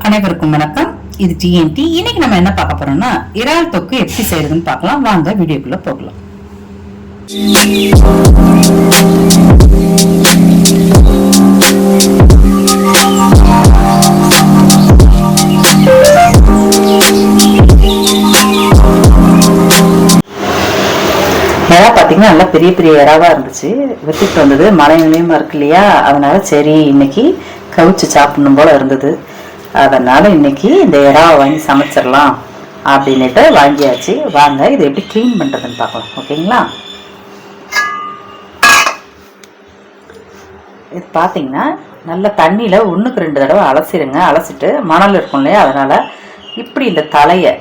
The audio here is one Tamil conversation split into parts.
அனைவருக்கும் வணக்கம். இது டிஎன்டி. இன்னைக்கு நம்ம என்ன பார்க்க போறோம்னா இறால் தொக்கு எப்படி செய்யறதுன்னு பார்க்கலாம். வாங்க வீடியோக்குள்ள போகலாம். பாத்தீங்கன்னா நல்லா பெரிய பெரிய இறாவா இருந்துச்சு. வெட்டிட்டு வந்தது மழை நிலையமா இருக்கு இல்லையா, அதனால சரி இன்னைக்கு கவிச்சு சாப்பிடணும் போல இருந்தது. அதனால இன்னைக்கு இந்த இறாவை வாங்கி சமைச்சிடலாம் அப்படின்னுட்டு வாங்கியாச்சு. வாங்க இதை எப்படி கிளீன் பண்றதுன்னு பார்க்கலாம். ஓகேங்களா? இது பார்த்தீங்கன்னா நல்ல தண்ணியில் 1க்கு 2 தடவை அலசிடுங்க. அலசிட்டு மணல் இருக்கும் இல்லையா, அதனால இப்படி இந்த தலையை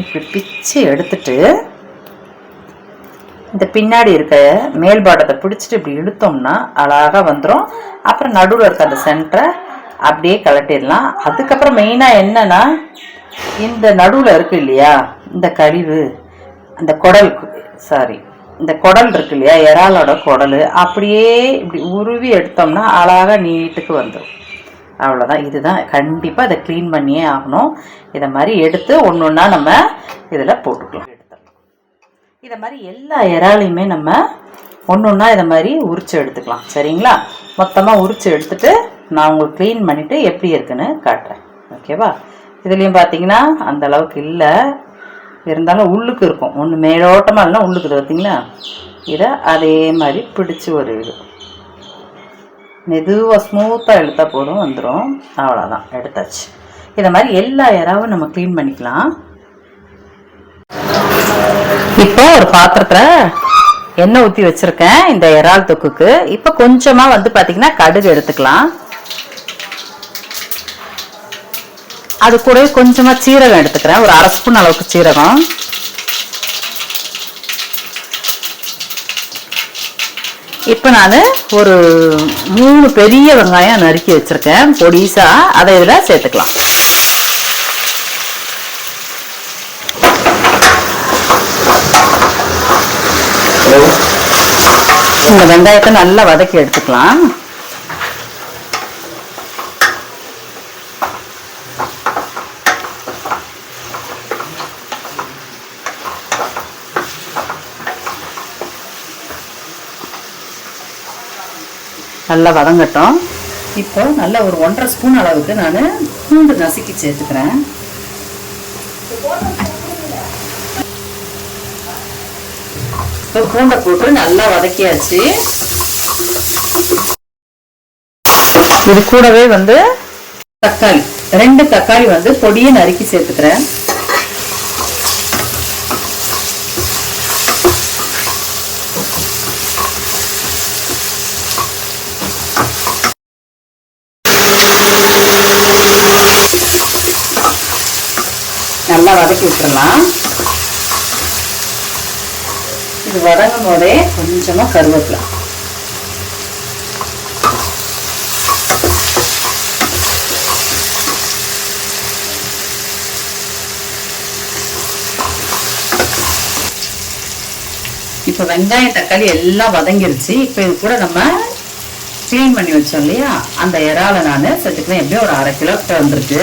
இப்படி பிச்சு எடுத்துட்டு இந்த பின்னாடி இருக்க மேல்பாடத்தை பிடிச்சிட்டு இப்படி இழுத்தோம்னா அழகாக வந்துடும். அப்புறம் நடுவில் இருக்க அந்த சென்டரை அப்படியே கலட்டிடலாம். அதுக்கப்புறம் மெயினாக என்னன்னா, இந்த நடுவில் இருக்கு இல்லையா இந்த கழிவு, அந்த குடல் இந்த குடல் இருக்கு இல்லையா, இறாலோட குடல், அப்படியே இப்படி உருவி எடுத்தோம்னா அழகாக நீட்டுக்கு வந்துடும். அவ்வளோதான். இதுதான் கண்டிப்பாக இதை க்ளீன் பண்ணியே ஆகணும். இதை மாதிரி எடுத்து ஒன்று ஒன்றா நம்ம இதில் போட்டுக்கலாம். இதை மாதிரி எல்லா இறாலையுமே நம்ம ஒன்று ஒன்றா இதை மாதிரி உரிச்சு எடுத்துக்கலாம். சரிங்களா? மொத்தமாக உரிச்சு எடுத்துட்டு நான் உங்களுக்கு க்ளீன் பண்ணிவிட்டு எப்படி இருக்குன்னு காட்டுறேன். ஓகேவா? இதுலேயும் பார்த்தீங்கன்னா அந்த அளவுக்கு இல்லை, இருந்தாலும் உள்ளுக்கு இருக்கும். ஒன்று மேலோட்டமாக இல்லைனா உள்ளுக்கு பார்த்தீங்களா. இதை அதே மாதிரி பிடிச்சி ஒரு இது மெதுவாக ஸ்மூத்தாக இழுத்தா போதும், வந்துடும். அவ்வளோதான், எடுத்தாச்சு. இதை மாதிரி எல்லா இறாவும் நம்ம க்ளீன் பண்ணிக்கலாம். இப்போ ஒரு பாத்திரத்தில் எண்ணெய் ஊற்றி வச்சுருக்கேன் இந்த இறால் தொக்குக்கு. இப்போ கொஞ்சமாக பார்த்தீங்கன்னா கடுகு எடுத்துக்கலாம். அது கூட கொஞ்சமாக சீரகம் எடுத்துக்கிறேன், ஒரு 1/2 ஸ்பூன் அளவுக்கு சீரகம். இப்போ நான் ஒரு 3 பெரிய வெங்காயம் நறுக்கி வச்சுருக்கேன் பொடிசா, அதை இதில் சேர்த்துக்கலாம். இந்த வெங்காயத்தை நல்லா வதக்கி எடுத்துக்கலாம். நல்லா வதங்கட்டும். இப்போ நல்லா ஒரு 1.5 ஸ்பூன் அளவுக்கு நான் பூண்டு நசுக்கி சேர்த்துக்கிறேன். இப்போ பூண்டை போட்டு நல்லா வதக்கியாச்சு. இது கூடவே தக்காளி 2 தக்காளி பொடியை நறுக்கி சேர்த்துக்கிறேன். நல்லா வதக்கி விட்டுறலாம். இது வதங்கும் போதே கொஞ்சமா கருவேப்பிலை, இப்போ வெங்காயம் தக்காளி எல்லாம் வதங்கிருச்சு. இப்போ இது கூட நம்ம க்ளீன் பண்ணி வச்சோம் இல்லையா அந்த இறாலை நான் சேர்த்துக்கிறேன். எப்படியும் ஒரு 1/2 கிலோ கிட்ட வந்துருக்கு.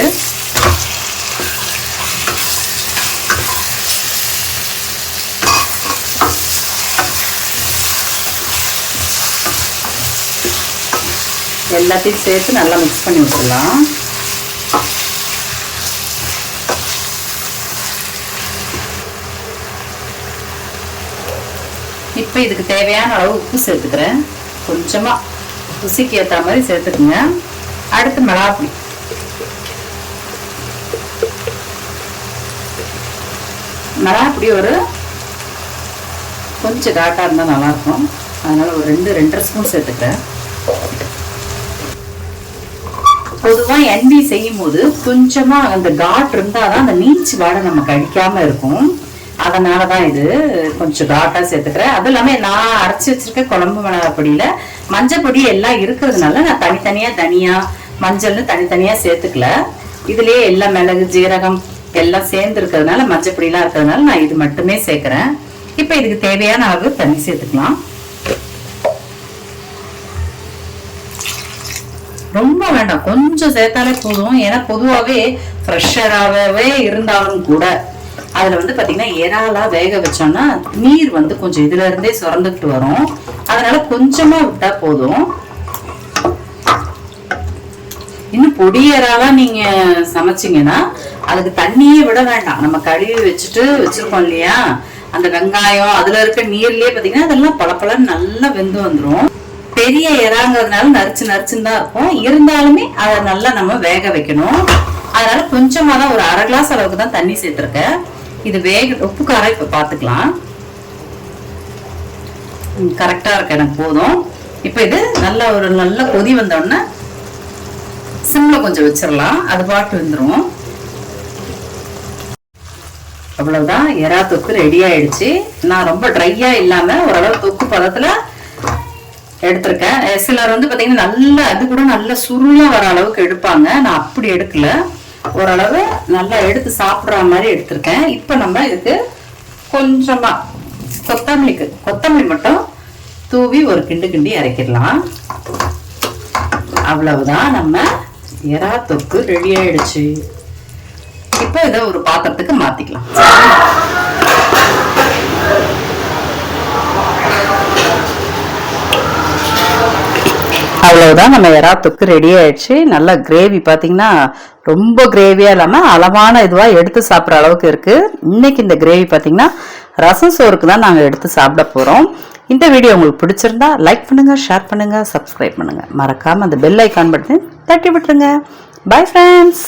எல்லாத்தையும் சேர்த்து நல்லா மிக்ஸ் பண்ணி விட்டுடலாம். இப்போ இதுக்கு தேவையான அளவு உப்பு சேர்த்துக்கிறேன். கொஞ்சமா ருசிக்கு ஏற்ற மாதிரி சேர்த்துக்குங்க. அடுத்து மிளகாப்பொடி, மிளகாப்பொடி ஒரு கொஞ்சம் காட்டா இருந்தால் நல்லா இருக்கும், அதனால ஒரு 2-2.5 ஸ்பூன் சேர்த்துக்கிறேன். பொதுவா எண்ணெய் செய்யும் போது கொஞ்சமா அந்த காட் இருந்தாதான் அந்த நீச்சு வாடை நமக்கு அடிக்காம இருக்கும். அதனாலதான் இது கொஞ்சம் காட்டா சேர்த்துக்கிறேன். அது இல்லாம நான் அரைச்சி வச்சிருக்க குழம்பு மிளகாய் பொடியில மஞ்சள் பொடி எல்லாம் இருக்கிறதுனால நான் தனித்தனியா தனியா மஞ்சள்னு தனித்தனியா சேர்த்துக்கல. இதுலயே எல்லாம் மிளகு ஜீரகம் எல்லாம் சேர்ந்து இருக்கிறதுனால மஞ்சள் பொடி எல்லாம் இருக்கிறதுனால நான் இது மட்டுமே சேர்க்கிறேன். இப்ப இதுக்கு தேவையான அளவு தண்ணி சேர்த்துக்கலாம். ரொம்ப வேண்டாம், கொஞ்சம் சேர்த்தாலே போதும். ஏன்னா பொதுவாகவே ஃப்ரெஷராகவே இருந்தாலும் கூட அதில் வந்து பார்த்தீங்கன்னா இறாலா வேக வச்சோம்னா நீர் வந்து கொஞ்சம் இதுல இருந்தே சுரந்துக்கிட்டு வரும். அதனால கொஞ்சமா விட்டா போதும். இன்னும் பொடி இறாலா நீங்க சமைச்சிங்கன்னா அதுக்கு தண்ணியே விட வேண்டாம். நம்ம கழுவி வச்சிருக்கோம் இல்லையா, அந்த வெங்காயம் அதுல இருக்க நீர்லயே பாத்தீங்கன்னா அதெல்லாம் பளபளன்னு நல்லா வெந்து வந்துடும். பெரிய இறாங்கிறதுனால நறுச்சுன்னு தான் இருக்கும். இருந்தாலுமே அதை நல்லா நம்ம வேக வைக்கணும். அதனால கொஞ்சமா தான், ஒரு அரை கிளாஸ் அளவுக்கு தான் தண்ணி சேர்த்திருக்கேன். இது உப்பு காரம் இப்ப பாத்துக்கலாம். கரெக்டா இருக்கு, எனக்கு போதும். இப்ப இது நல்ல கொதி வந்தோடனே சிம்ல கொஞ்சம் வச்சிடலாம், அது பாட்டு வந்துடும். அவ்வளவுதான், எறா தொக்கு ரெடி ஆயிடுச்சு. நான் ரொம்ப ட்ரையா இல்லாம ஓரளவு தொக்கு பதத்துல எடுத்திருக்கேன். சிலர் வந்து பாத்தீங்கன்னா நல்லா அது கூட நல்ல சுருளா வர அளவுக்கு எடுப்பாங்க. நான் அப்படி எடுக்கல, ஓரளவு நல்லா எடுத்து சாப்பிடுற மாதிரி எடுத்திருக்கேன். இப்ப நம்ம இதுக்கு கொஞ்சமா கொத்தமல்லி மட்டும் தூவி ஒரு கிண்டி இறக்கிடலாம். அவ்வளவுதான், நம்ம எறா தொக்கு ரெடி ஆயிடுச்சு. இப்ப இதை ஒரு பாத்திரத்துக்கு மாத்திக்கலாம். அவ்வளவுதான், நம்ம எறா தொக்கு ரெடி ஆயிடுச்சு. நல்ல கிரேவி பாத்தீங்கன்னா ரொம்ப கிரேவியா இல்லாம அளவான இதுவா எடுத்து சாப்பிட்ற அளவுக்கு இருக்கு. இன்னைக்கு இந்த கிரேவி பாத்தீங்கன்னா ரசம் சோறுக்கு தான் நாங்க எடுத்து சாப்பிட போறோம். இந்த வீடியோ உங்களுக்கு பிடிச்சிருந்தா லைக் பண்ணுங்க, ஷேர் பண்ணுங்க, சப்ஸ்கிரைப் பண்ணுங்க. மறக்காம அந்த பெல் ஐகான் பட்டனை தட்டி விட்டுருங்க. Bye friends.